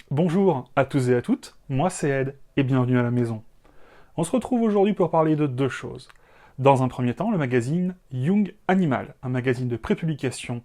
Bonjour à tous et à toutes, moi c'est Ed, et bienvenue à la maison. On se retrouve aujourd'hui pour parler de deux choses. Dans un premier temps, le magazine Young Animal, un magazine de prépublication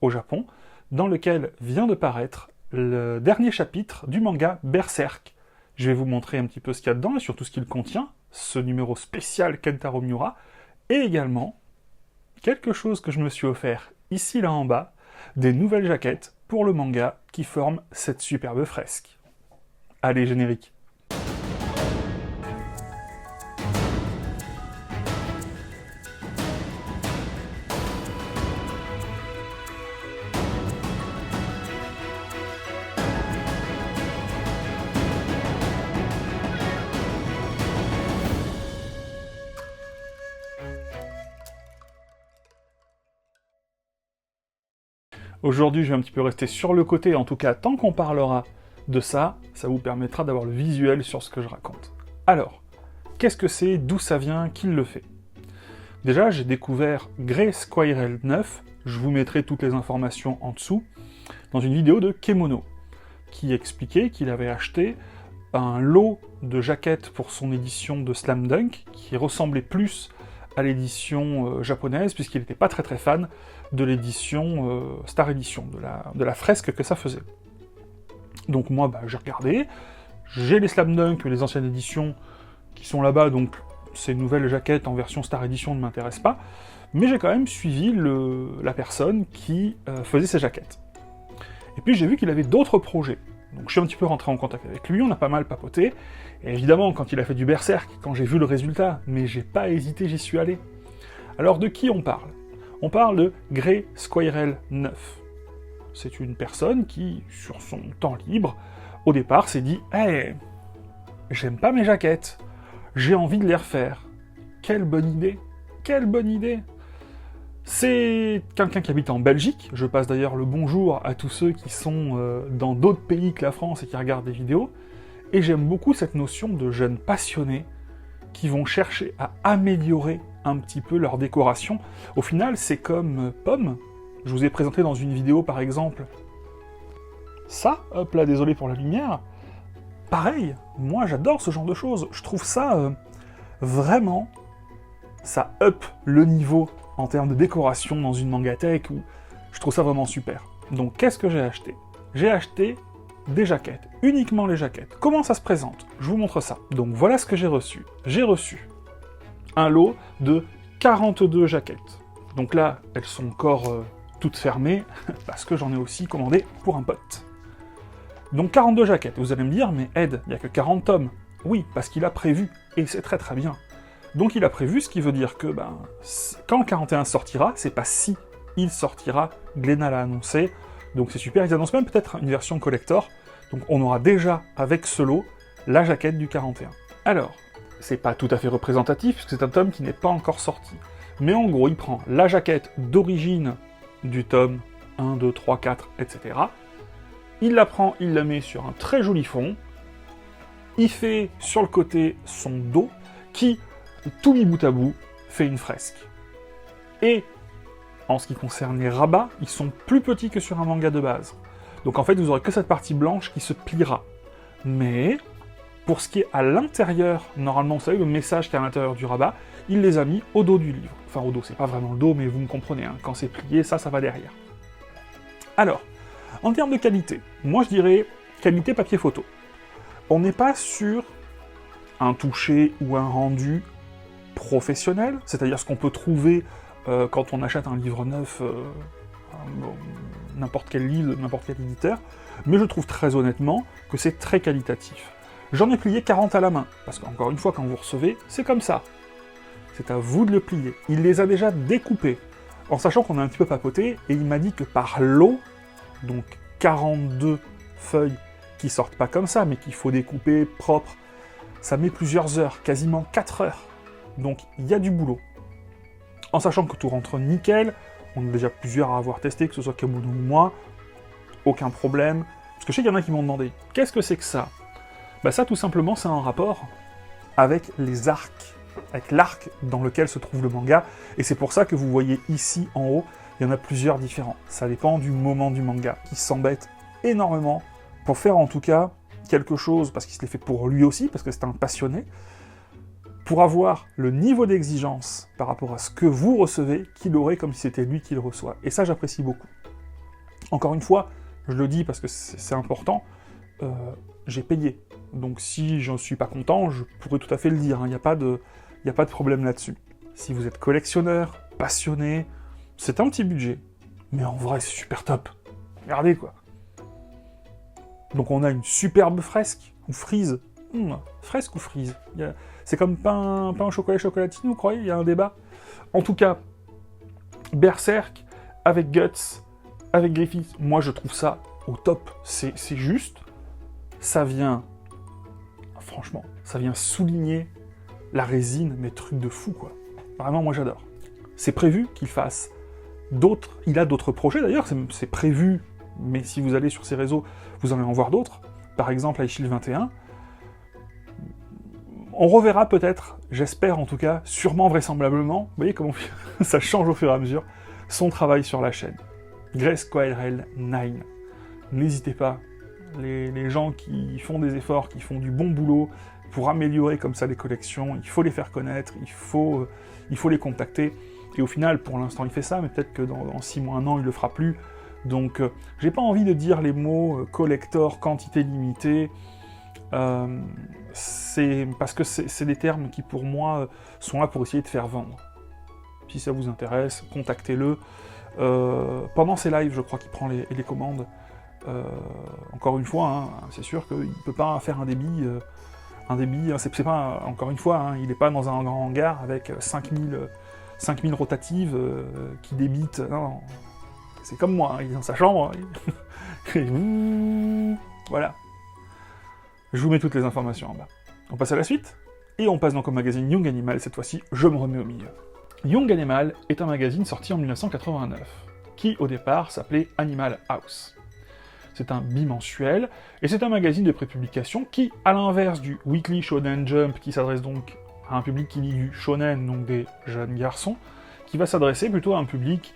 au Japon, dans lequel vient de paraître le dernier chapitre du manga Berserk. Je vais vous montrer un petit peu ce qu'il y a dedans et surtout ce qu'il contient, ce numéro spécial Kentaro Miura, et également quelque chose que je me suis offert ici là en bas, des nouvelles jaquettes pour le manga qui forment cette superbe fresque. Allez, générique. Aujourd'hui, je vais un petit peu rester sur le côté, en tout cas, tant qu'on parlera de ça, ça vous permettra d'avoir le visuel sur ce que je raconte. Alors, qu'est-ce que c'est, d'où ça vient, qui le fait? Déjà, j'ai découvert Grey Squirrel 9, je vous mettrai toutes les informations en dessous, dans une vidéo de Kemono, qui expliquait qu'il avait acheté un lot de jaquettes pour son édition de Slam Dunk, qui ressemblait plus à l'édition japonaise, puisqu'il n'était pas très fan de l'édition Star Edition, de la fresque que ça faisait. Donc moi, j'ai regardé, j'ai les Slam Dunk, les anciennes éditions qui sont là-bas, donc ces nouvelles jaquettes en version Star Edition ne m'intéressent pas, mais j'ai quand même suivi la personne qui faisait ces jaquettes. Et puis j'ai vu qu'il avait d'autres projets. Donc je suis un petit peu rentré en contact avec lui, on a pas mal papoté, et évidemment, quand il a fait du Berserk, quand j'ai vu le résultat, mais j'ai pas hésité, j'y suis allé. Alors de qui on parle? On parle de Grey Squirrel 9. C'est une personne qui, sur son temps libre, au départ s'est dit « Hey, j'aime pas mes jaquettes, j'ai envie de les refaire. Quelle bonne idée! Quelle bonne idée !» C'est quelqu'un qui habite en Belgique, je passe d'ailleurs le bonjour à tous ceux qui sont dans d'autres pays que la France et qui regardent des vidéos, et j'aime beaucoup cette notion de jeunes passionnés qui vont chercher à améliorer un petit peu leur décoration. Au final, c'est comme Pomme. Je vous ai présenté dans une vidéo, par exemple, ça, hop là, désolé pour la lumière. Pareil, moi j'adore ce genre de choses. Je trouve ça vraiment, ça up le niveau en termes de décoration dans une mangatech, où je trouve ça vraiment super. Donc qu'est-ce que j'ai acheté? J'ai acheté des jaquettes, uniquement les jaquettes. Comment ça se présente? Je vous montre ça. Donc voilà ce que j'ai reçu. J'ai reçu un lot de 42 jaquettes. Donc là, elles sont encore toutes fermées, parce que j'en ai aussi commandé pour un pote. Donc 42 jaquettes. Vous allez me dire, mais Ed, il n'y a que 40 tomes. Oui, parce qu'il a prévu, et c'est très bien. Donc il a prévu, ce qui veut dire que quand le 41 sortira, c'est pas si il sortira, Glénat l'a annoncé, donc c'est super, ils annoncent même peut-être une version collector, donc on aura déjà, avec ce lot, la jaquette du 41. Alors, c'est pas tout à fait représentatif, puisque c'est un tome qui n'est pas encore sorti. Mais en gros, il prend la jaquette d'origine du tome 1, 2, 3, 4, etc. Il la prend, il la met sur un très joli fond, il fait sur le côté son dos, qui, tout mis bout à bout, fait une fresque. Et en ce qui concerne les rabats, ils sont plus petits que sur un manga de base. Donc en fait, vous aurez que cette partie blanche qui se pliera. Mais, pour ce qui est à l'intérieur, normalement, vous savez, le message qui est à l'intérieur du rabat, il les a mis au dos du livre. Enfin, au dos, c'est pas vraiment le dos, mais vous me comprenez, hein, quand c'est plié, ça va derrière. Alors, en termes de qualité, moi je dirais qualité papier photo. On n'est pas sur un toucher ou un rendu professionnel, c'est-à-dire ce qu'on peut trouver quand on achète un livre neuf, n'importe quel livre, n'importe quel éditeur, mais je trouve très honnêtement que c'est très qualitatif. J'en ai plié 40 à la main, parce qu'encore une fois, quand vous recevez, c'est comme ça. C'est à vous de le plier. Il les a déjà découpés, en sachant qu'on a un petit peu papoté, et il m'a dit que par lot, donc 42 feuilles qui sortent pas comme ça, mais qu'il faut découper propre, ça met plusieurs heures, quasiment 4 heures. Donc il y a du boulot. En sachant que tout rentre nickel, on est déjà plusieurs à avoir testé, que ce soit Kemono ou moi, aucun problème. Parce que je sais qu'il y en a qui m'ont demandé, qu'est-ce que c'est que ça? Ça tout simplement c'est un rapport avec les arcs, avec l'arc dans lequel se trouve le manga, et c'est pour ça que vous voyez ici en haut, il y en a plusieurs différents. Ça dépend du moment du manga, qui s'embête énormément pour faire en tout cas quelque chose, parce qu'il se l'est fait pour lui aussi, parce que c'est un passionné, pour avoir le niveau d'exigence par rapport à ce que vous recevez qu'il aurait comme si c'était lui qui le reçoit. Et ça, j'apprécie beaucoup. Encore une fois, je le dis parce que c'est important, j'ai payé. Donc si je ne suis pas content, je pourrais tout à fait le dire, il n'y a pas de problème là-dessus. Si vous êtes collectionneur, passionné, c'est un petit budget. Mais en vrai, c'est super top. Regardez, quoi. Donc on a une superbe fresque, ou frise. Fresque ou frise? C'est comme pain au chocolat chocolatine, vous croyez? Il y a un débat. En tout cas, Berserk, avec Guts, avec Griffith, moi je trouve ça au top. C'est juste, ça vient, franchement, ça vient souligner la résine, mais truc de fou, quoi. Vraiment, moi j'adore. C'est prévu qu'il fasse d'autres, il a d'autres projets d'ailleurs, c'est prévu, mais si vous allez sur ses réseaux, vous allez en voir d'autres. Par exemple, Aishil 21. On reverra peut-être, j'espère en tout cas, sûrement vraisemblablement, vous voyez comment ça change au fur et à mesure, son travail sur la chaîne. Grace Quirrell 9. N'hésitez pas, les gens qui font des efforts, qui font du bon boulot pour améliorer comme ça les collections, il faut les faire connaître, il faut les contacter. Et au final, pour l'instant, il fait ça, mais peut-être que dans 6 mois, 1 an, il le fera plus. Donc, j'ai pas envie de dire les mots collector, quantité limitée. C'est parce que c'est des termes qui, pour moi, sont là pour essayer de faire vendre. Si ça vous intéresse, contactez-le. Pendant ses lives, je crois qu'il prend les commandes. Encore une fois, hein, c'est sûr qu'il ne peut pas faire un débit, c'est pas, encore une fois, hein, il n'est pas dans un grand hangar avec 5000 rotatives qui débitent. Non, c'est comme moi, hein, il est dans sa chambre. Voilà. Je vous mets toutes les informations en bas. On passe à la suite, et on passe donc au magazine Young Animal, cette fois-ci, je me remets au milieu. Young Animal est un magazine sorti en 1989, qui au départ s'appelait Animal House. C'est un bimensuel, et c'est un magazine de prépublication qui, à l'inverse du Weekly Shonen Jump, qui s'adresse donc à un public qui lit du shonen, donc des jeunes garçons, qui va s'adresser plutôt à un public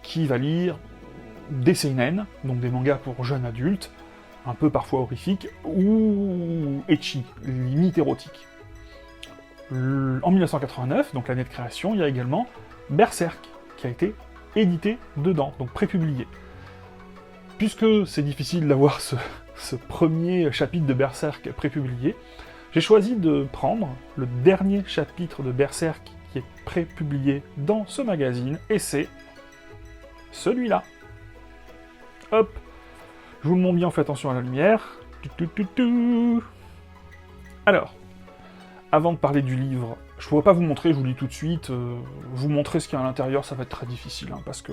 qui va lire des seinen, donc des mangas pour jeunes adultes, un peu parfois horrifiques, ou ecchi, limite érotiques. En 1989, donc l'année de création, il y a également Berserk, qui a été édité dedans, donc prépublié. Puisque c'est difficile d'avoir ce premier chapitre de Berserk prépublié, j'ai choisi de prendre le dernier chapitre de Berserk qui est prépublié dans ce magazine, et c'est celui-là. Hop, je vous le montre bien, faites attention à la lumière. Alors, avant de parler du livre, je ne pourrais pas vous montrer, je vous le dis tout de suite, vous montrer ce qu'il y a à l'intérieur, ça va être très difficile, hein, parce que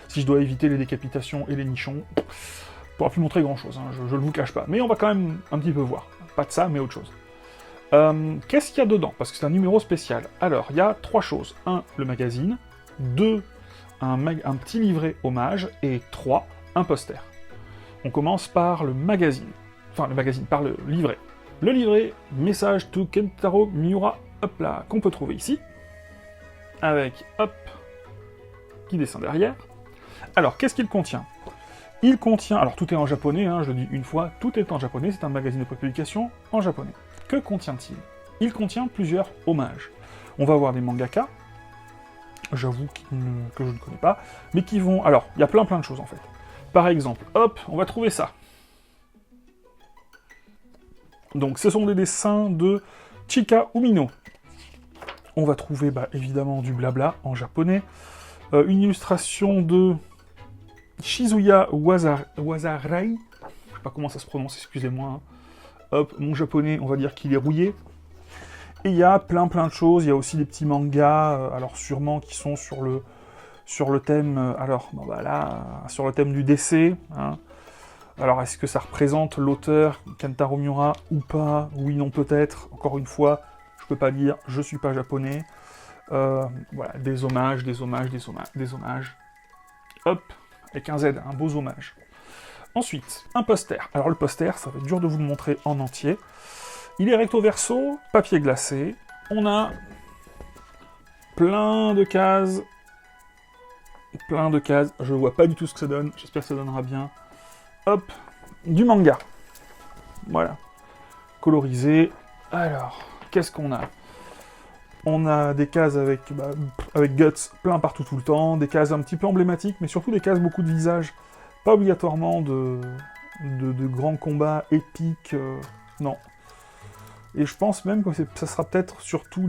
si je dois éviter les décapitations et les nichons, je ne pourrai plus montrer grand-chose, hein, je ne le vous cache pas. Mais on va quand même un petit peu voir. Pas de ça, mais autre chose. Qu'est-ce qu'il y a dedans? Parce que c'est un numéro spécial. Alors, il y a 3 choses. 1, le magazine. 2, un petit livret hommage. Et 3, un poster. On commence par le magazine. Enfin, le magazine, par le livret. Le livret, message to Kentaro Miura, hop là, qu'on peut trouver ici. Avec, hop, qui descend derrière. Alors, qu'est-ce qu'il contient? Il contient, alors tout est en japonais, hein, je le dis une fois, tout est en japonais, c'est un magazine de prépublication en japonais. Que contient-il? Il contient plusieurs hommages. On va avoir des mangaka, j'avoue que je ne connais pas, mais qui vont... Alors, il y a plein de choses en fait. Par exemple, hop, on va trouver ça. Donc, ce sont des dessins de Chika Umino. On va trouver, évidemment, du blabla en japonais. Une illustration de Shizuya Wazarai. Je sais pas comment ça se prononce, excusez-moi. Hein. Hop, mon japonais, on va dire qu'il est rouillé. Et il y a plein de choses. Il y a aussi des petits mangas, alors sûrement qui sont sur le thème... sur le thème du décès. Hein. Alors, est-ce que ça représente l'auteur, Kentaro Miura, ou pas? Oui, non, peut-être. Encore une fois, je peux pas lire, je suis pas japonais. Voilà, des hommages. Hop, avec un Z, un beau hommage. Ensuite, un poster. Alors le poster, ça va être dur de vous le montrer en entier. Il est recto verso, papier glacé. On a plein de cases. Je vois pas du tout ce que ça donne, j'espère que ça donnera bien. Hop, du manga. Voilà. Colorisé. Alors, qu'est-ce qu'on a? On a des cases avec Guts plein partout tout le temps, des cases un petit peu emblématiques, mais surtout des cases beaucoup de visages. Pas obligatoirement de grands combats épiques, non. Et je pense même que ça sera peut-être surtout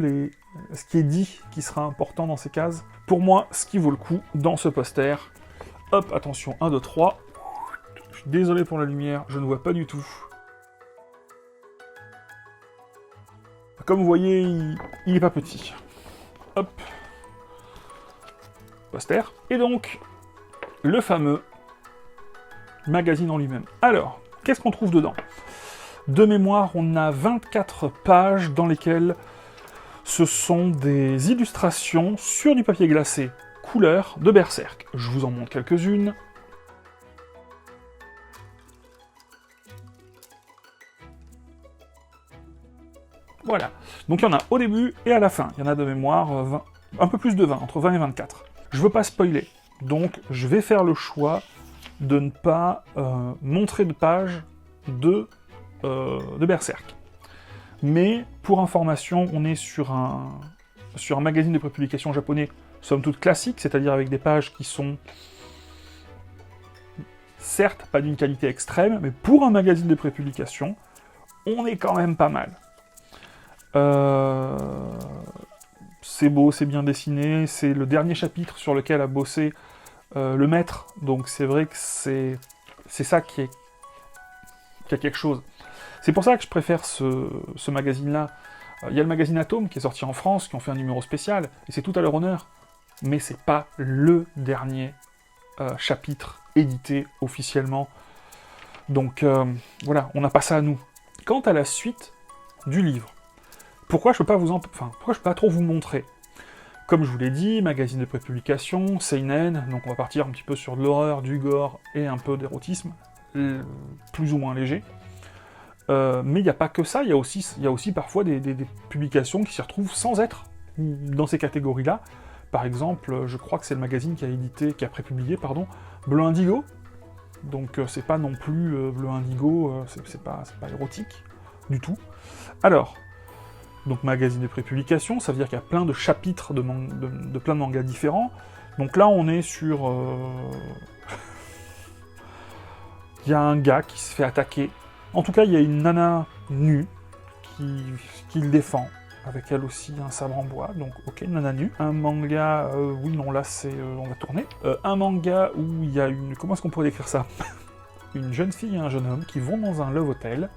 ce qui est dit qui sera important dans ces cases. Pour moi, ce qui vaut le coup dans ce poster. Hop, attention, 1, 2, 3. Je suis désolé pour la lumière, je ne vois pas du tout. Comme vous voyez, il n'est pas petit. Hop. Poster. Et donc, le fameux magazine en lui-même. Alors, qu'est-ce qu'on trouve dedans? De mémoire, on a 24 pages dans lesquelles ce sont des illustrations sur du papier glacé couleur de Berserk. Je vous en montre quelques-unes. Voilà. Donc il y en a au début et à la fin. Il y en a de mémoire un peu plus de 20, entre 20 et 24. Je veux pas spoiler, donc je vais faire le choix de ne pas montrer de page de Berserk. Mais pour information, on est sur un magazine de prépublication japonais, somme toute classique, c'est-à-dire avec des pages qui sont certes pas d'une qualité extrême, mais pour un magazine de prépublication, on est quand même pas mal. C'est beau, c'est bien dessiné, c'est le dernier chapitre sur lequel a bossé le maître, donc c'est vrai que c'est ça qui a quelque chose. C'est pour ça que je préfère ce magazine-là. Il y a le magazine Atome qui est sorti en France, qui ont fait un numéro spécial, et c'est tout à leur honneur, mais c'est pas le dernier chapitre édité officiellement. Donc voilà, on n'a pas ça à nous. Quant à la suite du livre, pourquoi je peux pas trop vous montrer? Comme je vous l'ai dit, magazine de prépublication, seinen, donc on va partir un petit peu sur de l'horreur, du gore et un peu d'érotisme, plus ou moins léger. Mais il n'y a pas que ça, il y a aussi parfois des publications qui s'y retrouvent sans être dans ces catégories-là. Par exemple, je crois que c'est le magazine qui a prépublié, Bleu Indigo. Donc c'est pas non plus Bleu Indigo, c'est pas érotique du tout. Alors, donc magazine de prépublication, ça veut dire qu'il y a plein de chapitres de plein de mangas différents. Donc là, on est sur... Il y a un gars qui se fait attaquer. En tout cas, il y a une nana nue qui le défend, avec elle aussi un sabre en bois, donc ok, nana nue. Un manga, oui, non, là, on va tourner. Un manga où il y a une... Comment est-ce qu'on pourrait décrire ça? Une jeune fille et un jeune homme qui vont dans un love hotel,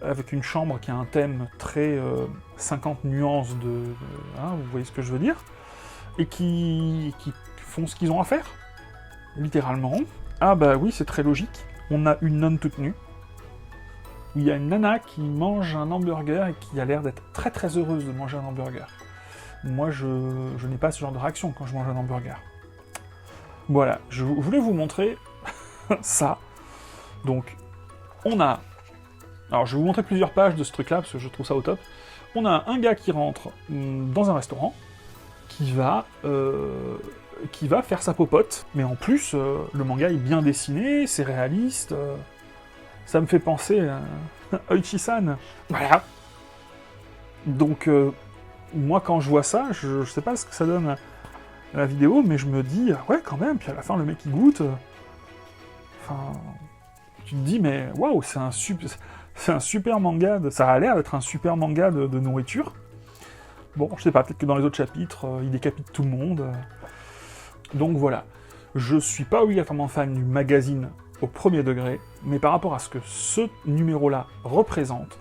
avec une chambre qui a un thème très 50 nuances vous voyez ce que je veux dire, et qui font ce qu'ils ont à faire, littéralement. Ah bah oui, c'est très logique. On a une nonne toute nue, où il y a une nana qui mange un hamburger et qui a l'air d'être très très heureuse de manger un hamburger. Moi, je n'ai pas ce genre de réaction quand je mange un hamburger. Voilà, je voulais vous montrer ça. Donc, on a... Alors, je vais vous montrer plusieurs pages de ce truc-là, parce que je trouve ça au top. On a un gars qui rentre dans un restaurant, qui va faire sa popote, mais en plus, le manga est bien dessiné, c'est réaliste, ça me fait penser à Oichi-san. Voilà. Donc, moi, quand je vois ça, je sais pas ce que ça donne à la vidéo, mais je me dis, ouais, quand même, puis à la fin, le mec, il goûte. Enfin, tu te dis, mais waouh, c'est un super manga, ça a l'air d'être un super manga de nourriture. Bon, je sais pas, peut-être que dans les autres chapitres, il décapite tout le monde. Donc voilà, je suis pas obligatoirement fan du magazine au premier degré, mais par rapport à ce que ce numéro-là représente,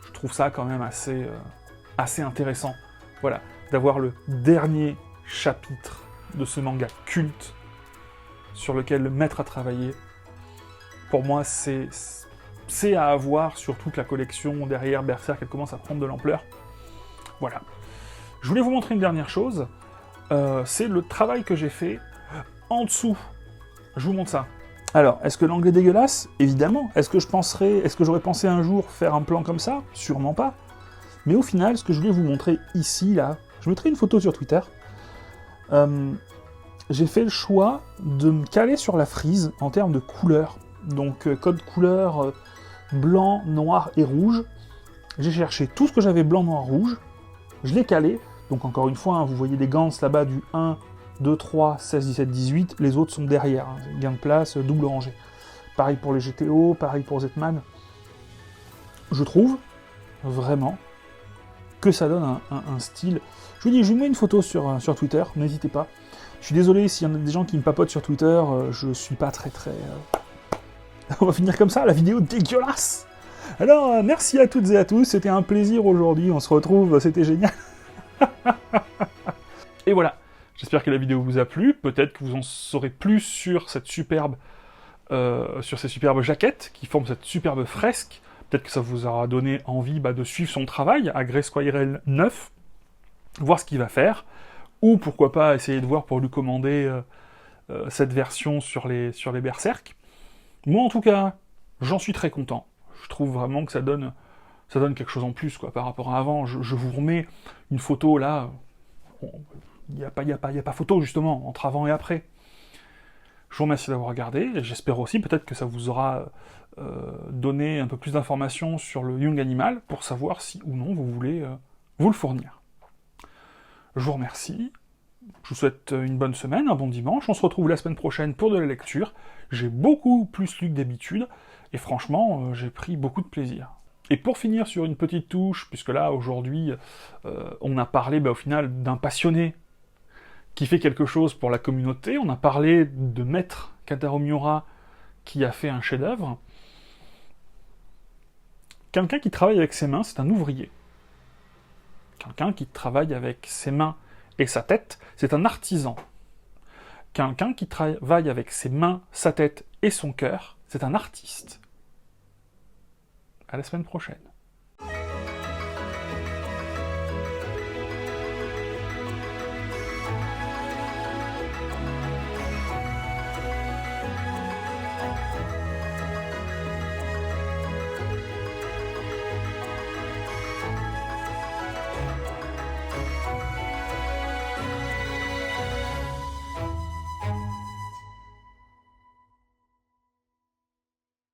je trouve ça quand même assez intéressant. Voilà, d'avoir le dernier chapitre de ce manga culte sur lequel le maître a travaillé. Pour moi, c'est à avoir sur toute la collection. Derrière Berserk, elle commence à prendre de l'ampleur. Voilà. Je voulais vous montrer une dernière chose. C'est le travail que j'ai fait en dessous. Je vous montre ça. Alors, est-ce que l'angle est dégueulasse? Évidemment. Est-ce que j'aurais pensé un jour faire un plan comme ça? Sûrement pas. Mais au final, ce que je voulais vous montrer ici, là, je mettrai une photo sur Twitter. J'ai fait le choix de me caler sur la frise en termes de couleurs. Donc, code couleur blanc, noir et rouge. J'ai cherché tout ce que j'avais blanc, noir, rouge. Je l'ai calé. Donc encore une fois, hein, vous voyez des gants là-bas du 1, 2, 3, 16, 17, 18. Les autres sont derrière. Hein. Gain de place, double rangée. Pareil pour les GTO, pareil pour Zetman. Je trouve vraiment que ça donne un style. Je vous dis, je vous mets une photo sur Twitter, n'hésitez pas. Je suis désolé s'il y en a des gens qui me papotent sur Twitter, je suis pas très... On va finir comme ça, la vidéo dégueulasse. Alors, merci à toutes et à tous, c'était un plaisir aujourd'hui, on se retrouve, c'était génial. Et voilà, j'espère que la vidéo vous a plu, peut-être que vous en saurez plus sur cette superbe... sur ces superbes jaquettes qui forment cette superbe fresque. Peut-être que ça vous aura donné envie de suivre son travail à Grey Squirrel 9, voir ce qu'il va faire, ou pourquoi pas essayer de voir pour lui commander cette version sur les berserk. Moi en tout cas, j'en suis très content. Je trouve vraiment que ça donne quelque chose en plus quoi, par rapport à avant. Je vous remets une photo là, il n'y a pas photo justement, entre avant et après. Je vous remercie d'avoir regardé, et j'espère aussi peut-être que ça vous aura donné un peu plus d'informations sur le Young Animal, pour savoir si ou non vous voulez vous le fournir. Je vous remercie, je vous souhaite une bonne semaine, un bon dimanche, on se retrouve la semaine prochaine pour de la lecture. J'ai beaucoup plus lu que d'habitude, et franchement, j'ai pris beaucoup de plaisir. Et pour finir sur une petite touche, puisque là, aujourd'hui, on a parlé au final d'un passionné qui fait quelque chose pour la communauté, on a parlé de Maître Kentaro Miura qui a fait un chef-d'œuvre. Quelqu'un qui travaille avec ses mains, c'est un ouvrier. Quelqu'un qui travaille avec ses mains et sa tête, c'est un artisan. Quelqu'un qui travaille avec ses mains, sa tête et son cœur, c'est un artiste. À la semaine prochaine.